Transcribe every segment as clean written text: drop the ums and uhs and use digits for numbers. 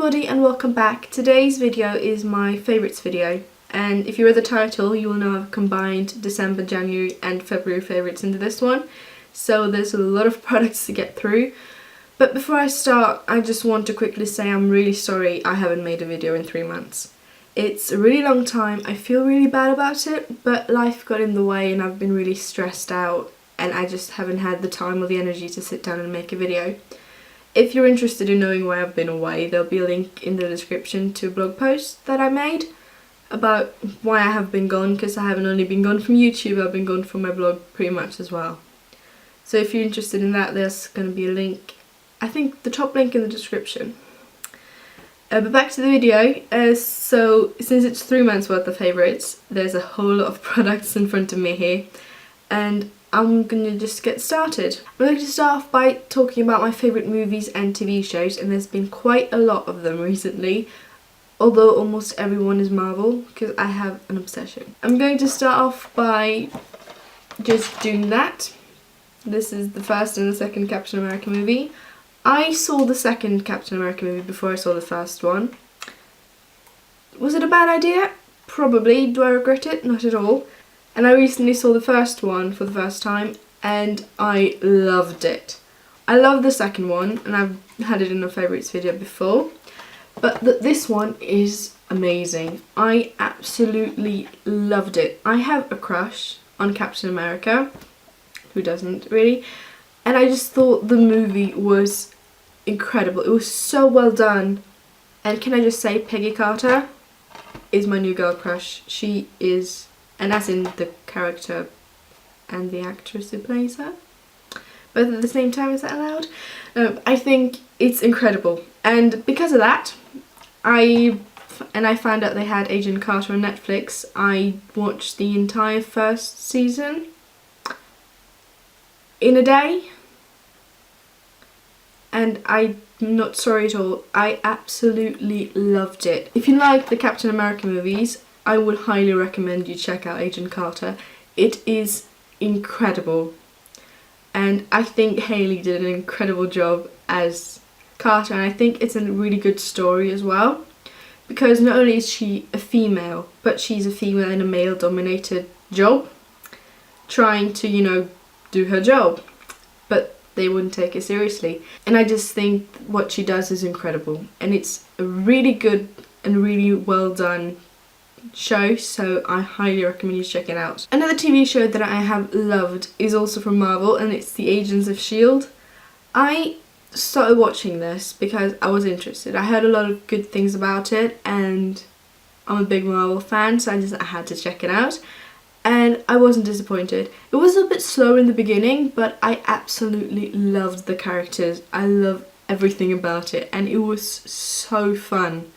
everybody and welcome back. Today's video is my favourites video, and if you read the title you will know I've combined December, January and February favourites into this one, so there's a lot of products to get through. But before I start, I just want to quickly say I'm really sorry I haven't made a video in 3 months. It's a really long time, I feel really bad about it, but life got in the way and I've been really stressed out and I just haven't had the time or the energy to sit down and make a video. If you're interested in knowing why I've been away, there'll be a link in the description to a blog post that I made about why I have been gone, because I haven't only been gone from YouTube, I've been gone from my blog pretty much as well. So if you're interested in that, there's going to be a link, I think the top link in the description. But back to the video, so since it's 3 months worth of favourites, there's a whole lot of products in front of me here, and I'm gonna just get started. I'm going to start off by talking about my favourite movies and TV shows, and there's been quite a lot of them recently, although almost everyone is Marvel, because I have an obsession. I'm going to start off by just doing that. This is the first and the second Captain America movie. I saw the second Captain America movie before I saw the first one. Was it a bad idea? Probably. Do I regret it? Not at all. And I recently saw the first one for the first time and I loved it. I love the second one and I've had it in a favourites video before, but this one is amazing. I absolutely loved it. I have a crush on Captain America. Who doesn't, really? And I just thought the movie was incredible. It was so well done. And can I just say, Peggy Carter is my new girl crush. She is, and as in the character and the actress who plays her, both at the same time. Is that allowed? I think it's incredible. And because of that, I found out they had Agent Carter on Netflix. I watched the entire first season in a day. And I'm not sorry at all. I absolutely loved it. If you like the Captain America movies, I would highly recommend you check out Agent Carter. It is incredible. And I think Hailey did an incredible job as Carter, and I think it's a really good story as well. Because not only is she a female, but she's a female in a male-dominated job, trying to, you know, do her job. But they wouldn't take her seriously. And I just think what she does is incredible. And it's a really good and really well done show, so I highly recommend you check it out. Another TV show that I have loved is also from Marvel, and it's the Agents of S.H.I.E.L.D. I started watching this because I was interested. I heard a lot of good things about it, and I'm a big Marvel fan, so I had to check it out. And I wasn't disappointed. It was a bit slow in the beginning, but I absolutely loved the characters. I love everything about it, and it was so fun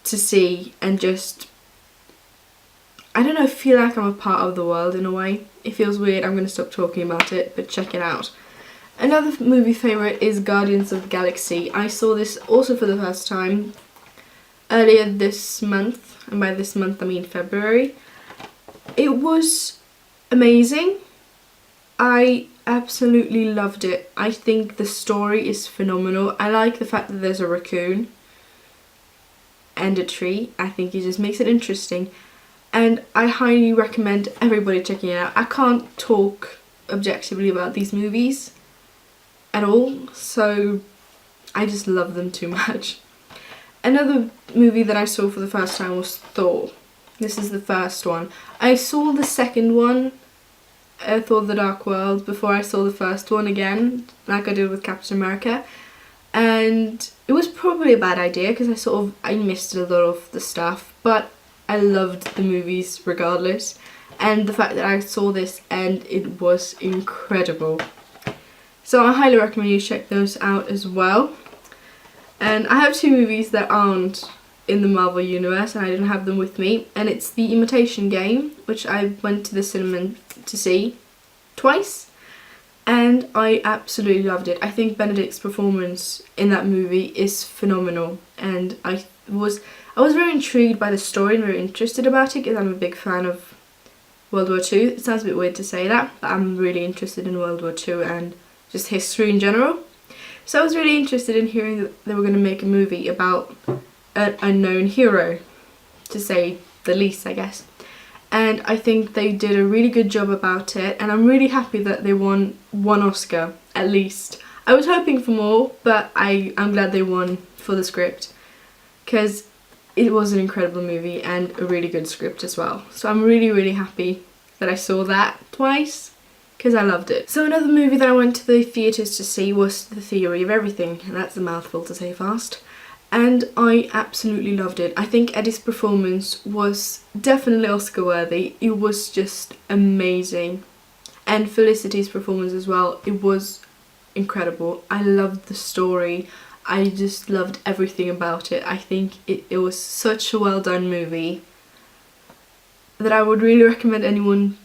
to see and just, I don't know, feel like I'm a part of the world in a way. It feels weird. I'm going to stop talking about it, but check it out. Another movie favourite is Guardians of the Galaxy. I saw this also for the first time earlier this month, and by this month I mean February. It was amazing. I absolutely loved it. I think the story is phenomenal. I like the fact that there's a raccoon and a tree. I think it just makes it interesting, and I highly recommend everybody checking it out. I can't talk objectively about these movies at all, so I just love them too much. Another movie that I saw for the first time was Thor. This is the first one. I saw the second one, Thor the Dark World, before I saw the first one again, like I did with Captain America. And it was probably a bad idea because I missed a lot of the stuff, but I loved the movies regardless. And the fact that I saw this and it was incredible. So I highly recommend you check those out as well. And I have 2 movies that aren't in the Marvel universe and I didn't have them with me, and it's the Imitation Game, which I went to the cinema to see twice, and I absolutely loved it. I think Benedict's performance in that movie is phenomenal, and I was very intrigued by the story and very interested about it because I'm a big fan of World War II. It sounds a bit weird to say that, but I'm really interested in World War II and just history in general. So I was really interested in hearing that they were going to make a movie about an unknown hero, to say the least, I guess. And I think they did a really good job about it, and I'm really happy that they won one Oscar, at least. I was hoping for more, but I'm glad they won for the script, because it was an incredible movie and a really good script as well. So I'm really, really happy that I saw that twice, because I loved it. So another movie that I went to the theatres to see was The Theory of Everything, and that's a mouthful to say fast. And I absolutely loved it. I think Eddie's performance was definitely Oscar worthy. It was just amazing. And Felicity's performance as well, it was incredible. I loved the story. I just loved everything about it. I think it was such a well done movie that I would really recommend anyone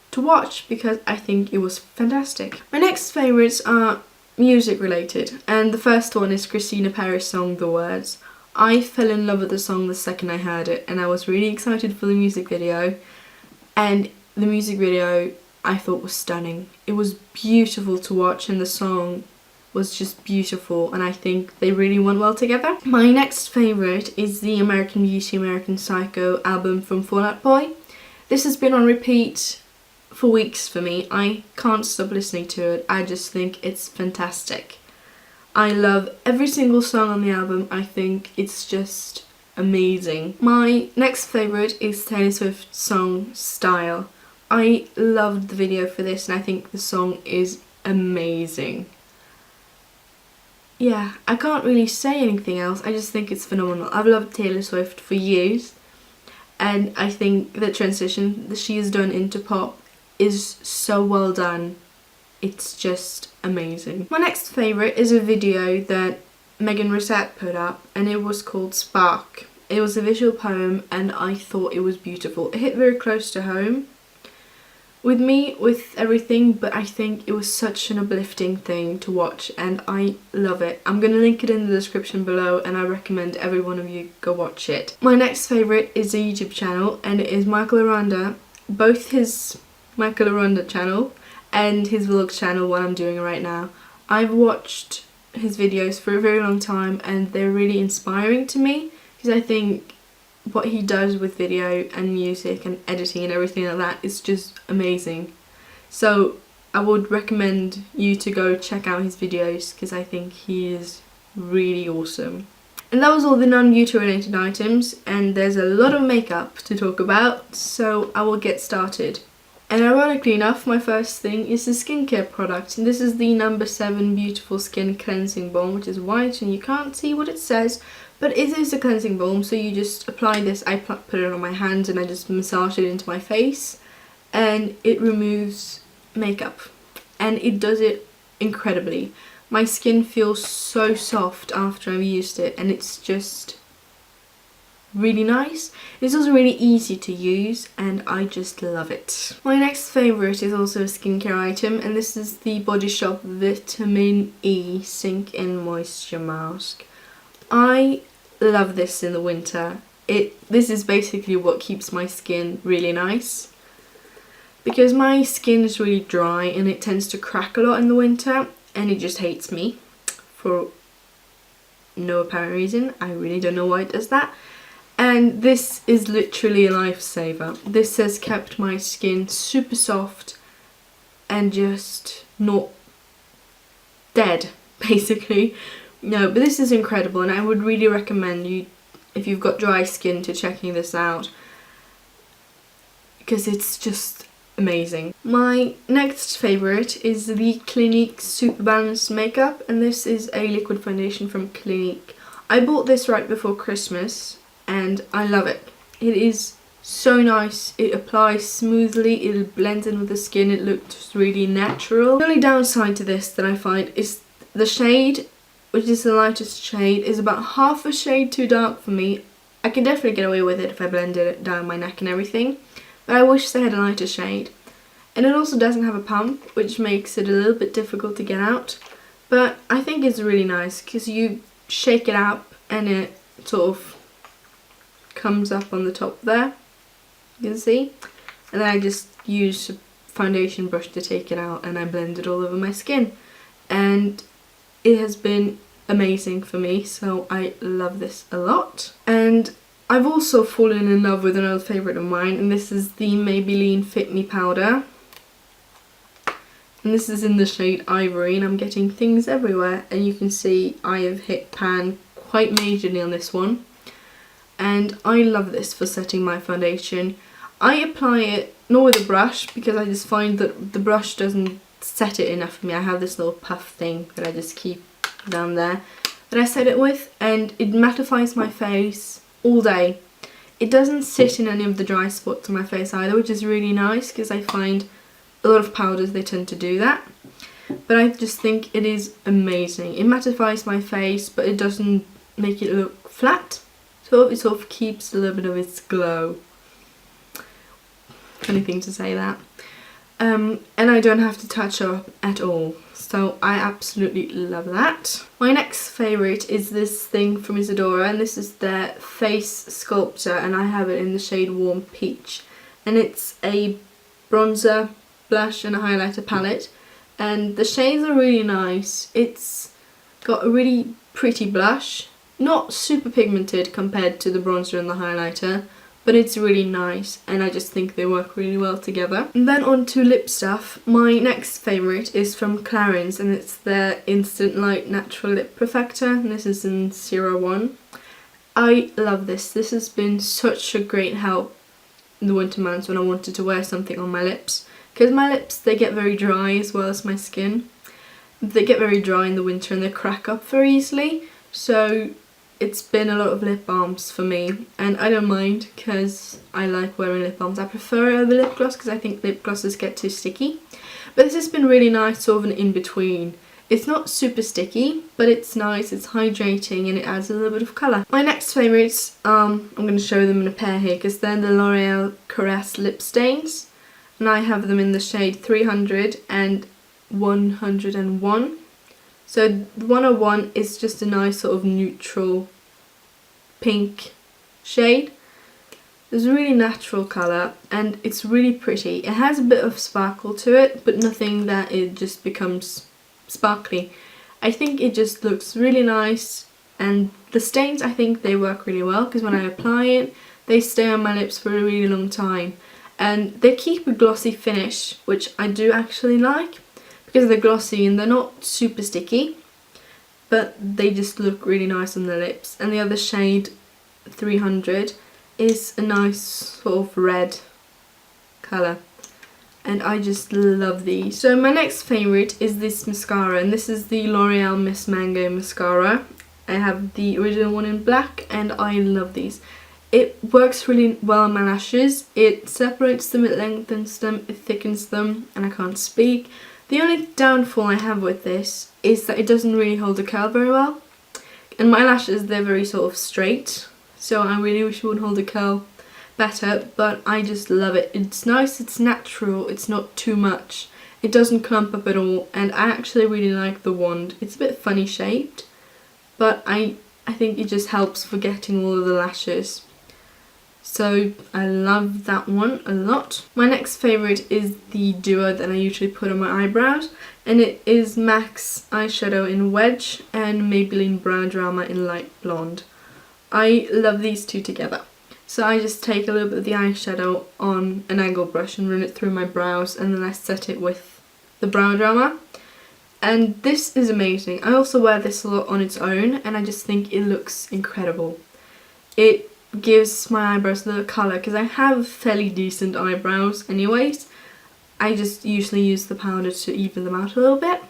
to watch, because I think it was fantastic. My next favourites are music related, and the first one is Christina Perri's song The Words. I fell in love with the song the second I heard it, and I was really excited for the music video, and the music video I thought was stunning. It was beautiful to watch, and the song was just beautiful, and I think they really went well together. My next favourite is the American Beauty American Psycho album from Fall Out Boy. This has been on repeat for weeks for me. I can't stop listening to it. I just think it's fantastic. I love every single song on the album. I think it's just amazing. My next favourite is Taylor Swift's song Style. I loved the video for this, and I think the song is amazing. Yeah, I can't really say anything else. I just think it's phenomenal. I've loved Taylor Swift for years, and I think the transition that she has done into pop is so well done. It's just amazing. My next favourite is a video that Meghan Rosette put up, and it was called Spark. It was a visual poem, and I thought it was beautiful. It hit very close to home with me, with everything, but I think it was such an uplifting thing to watch, and I love it. I'm going to link it in the description below, and I recommend every one of you go watch it. My next favourite is a YouTube channel, and it is Michael Aranda. Both his Michael Aranda channel and his vlog channel, what I'm doing right now. I've watched his videos for a very long time, and they're really inspiring to me, because I think what he does with video and music and editing and everything like that is just amazing. So I would recommend you to go check out his videos, because I think he is really awesome. And that was all the non-beauty related items, and there's a lot of makeup to talk about, so I will get started. And ironically enough, my first thing is a skincare product, and this is the No. 7 Beautiful Skin Cleansing Balm, which is white and you can't see what it says, but it is a cleansing balm. So you just apply this, I put it on my hands and I just massage it into my face, and it removes makeup, and it does it incredibly. My skin feels so soft after I've used it, and it's just really nice. It's also really easy to use, and I just love it. My next favourite is also a skincare item, and this is the Body Shop Vitamin E Sink In Moisture Mask. I love this in the winter. This is basically what keeps my skin really nice, because my skin is really dry and it tends to crack a lot in the winter, and it just hates me for no apparent reason. I really don't know why it does that. And this is literally a lifesaver. This has kept my skin super soft and just not dead, basically. No, but this is incredible, and I would really recommend you, if you've got dry skin, to checking this out, because it's just amazing. My next favourite is the Clinique Superbalansed makeup, and this is a liquid foundation from Clinique. I bought this right before Christmas, and I love it. It is so nice. It applies smoothly, it blends in with the skin, it looks really natural. The only downside to this that I find is the shade, which is the lightest shade, is about half a shade too dark for me. I can definitely get away with it if I blended it down my neck and everything, but I wish they had a lighter shade. And it also doesn't have a pump, which makes it a little bit difficult to get out, but I think it's really nice because you shake it up and it sort of comes up on the top there, you can see, and then I just use a foundation brush to take it out, and I blend it all over my skin, and it has been amazing for me, so I love this a lot. And I've also fallen in love with another favourite of mine, and this is the Maybelline Fit Me powder. And this is in the shade Ivory, and I'm getting things everywhere, and you can see I have hit pan quite majorly on this one. And I love this for setting my foundation. I apply it not with a brush because I just find that the brush doesn't set it enough for me. I have this little puff thing that I just keep down there that I set it with, and it mattifies my face all day. It doesn't sit in any of the dry spots on my face either, which is really nice because I find a lot of powders, they tend to do that. But I just think it is amazing. It mattifies my face, but it doesn't make it look flat. So it sort of keeps a little bit of its glow. Funny thing to say that. And I don't have to touch up at all. So I absolutely love that. My next favourite is this thing from Isadora, and this is their Face Sculptor, and I have it in the shade Warm Peach. And it's a bronzer, blush and a highlighter palette. And the shades are really nice. It's got a really pretty blush. Not super pigmented compared to the bronzer and the highlighter, but it's really nice, and I just think they work really well together. And then on to lip stuff. My next favourite is from Clarins, and it's their Instant Light Natural Lip Perfector, and this is in 01. I love this. This has been such a great help in the winter months when I wanted to wear something on my lips, because my lips, they get very dry as well as my skin. They get very dry in the winter and they crack up very easily, so it's been a lot of lip balms for me, and I don't mind because I like wearing lip balms. I prefer it over lip gloss because I think lip glosses get too sticky. But this has been really nice, sort of an in-between. It's not super sticky, but it's nice, it's hydrating, and it adds a little bit of colour. My next favourites, I'm going to show them in a pair here because they're the Loreal Caresse lip stains. And I have them in the shade 300 and 101. So the 101 is just a nice sort of neutral pink shade. It's a really natural colour and it's really pretty. It has a bit of sparkle to it, but nothing that it just becomes sparkly. I think it just looks really nice, and the stains, I think they work really well because when I apply it, they stay on my lips for a really long time. And they keep a glossy finish, which I do actually like, because they're glossy and they're not super sticky, but they just look really nice on the lips. And the other shade, 300, is a nice sort of red colour, and I just love these. So my next favourite is this mascara, and this is the L'Oreal Miss Manga mascara. I have the original one in black, and I love these. It works really well on my lashes. It separates them, it lengthens them, it thickens them, and I can't speak. The only downfall I have with this is that it doesn't really hold the curl very well. And my lashes, they're very sort of straight, so I really wish it would hold the curl better, but I just love it. It's nice, it's natural, it's not too much. It doesn't clump up at all, and I actually really like the wand. It's a bit funny shaped, but I think it just helps for getting all of the lashes. So I love that one a lot. My next favourite is the duo that I usually put on my eyebrows, and it is MAC's eyeshadow in Wedge and Maybelline Brow Drama in Light Blonde. I love these two together. So I just take a little bit of the eyeshadow on an angle brush and run it through my brows, and then I set it with the Brow Drama. And this is amazing. I also wear this a lot on its own, and I just think it looks incredible. It gives my eyebrows a little colour because I have fairly decent eyebrows anyways. I just usually use the powder to even them out a little bit,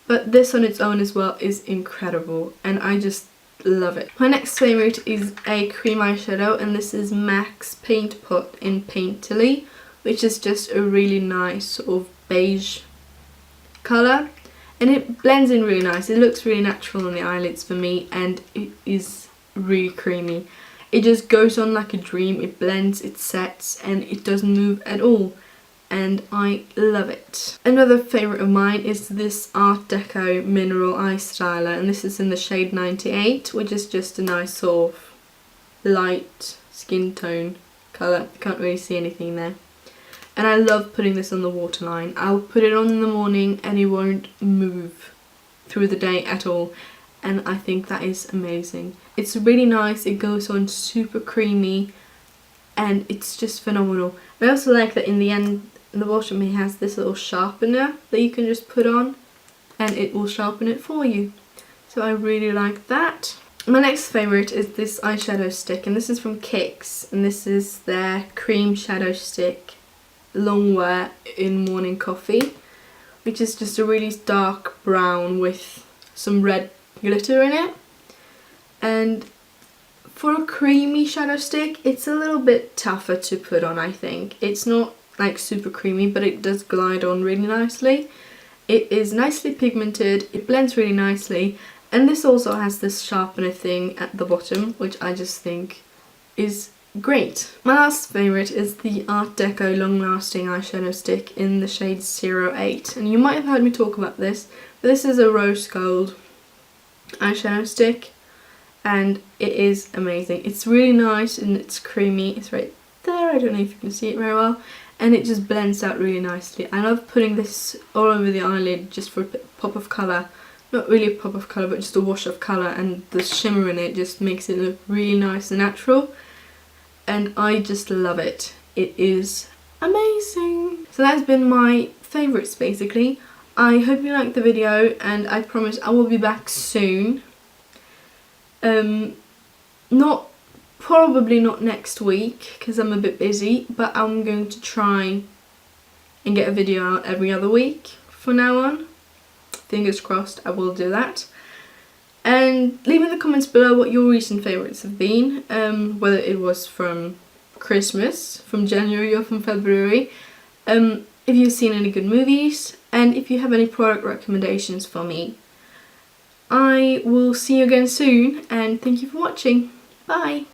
but this on its own as well is incredible, and I just love it. My next favourite is a cream eyeshadow, and this is MAC's Paintpot in Painterly, which is just a really nice sort of beige colour, and it blends in really nice. It looks really natural on the eyelids for me, and it is really creamy. It just goes on like a dream, it blends, it sets, and it doesn't move at all, and I love it. Another favourite of mine is this Art Deco Mineral Eye Styler, and this is in the shade 98, which is just a nice sort of light skin tone colour. I can't really see anything there. And I love putting this on the waterline. I'll put it on in the morning and it won't move through the day at all, and I think that is amazing. It's really nice, it goes on super creamy, and it's just phenomenal. I also like that in the end, in the bottom, it has this little sharpener that you can just put on and it will sharpen it for you. So I really like that. My next favourite is this eyeshadow stick, and this is from Kix, and this is their cream shadow stick Longwear in Morning Coffee, which is just a really dark brown with some red glitter in it. And for a creamy shadow stick, it's a little bit tougher to put on, I think. It's not like super creamy, but it does glide on really nicely. It is nicely pigmented, it blends really nicely, and this also has this sharpener thing at the bottom, which I just think is great. My last favourite is the Art Deco Long Lasting Eyeshadow Stick in the shade 08. And you might have heard me talk about this, but this is a rose gold eyeshadow stick, and it is amazing. It's really nice and it's creamy. It's right there, I don't know if you can see it very well, and it just blends out really nicely. I love putting this all over the eyelid just for a pop of colour. Not really a pop of colour, but just a wash of colour, and the shimmer in it just makes it look really nice and natural. And I just love it. It is amazing. So that's been my favourites basically. I hope you liked the video, and I promise I will be back soon. Probably not next week because I'm a bit busy, but I'm going to try and get a video out every other week from now on. Fingers crossed I will do that. And leave in the comments below what your recent favourites have been, whether it was from Christmas, from January or from February, if you've seen any good movies, and if you have any product recommendations for me. I will see you again soon, and thank you for watching. Bye!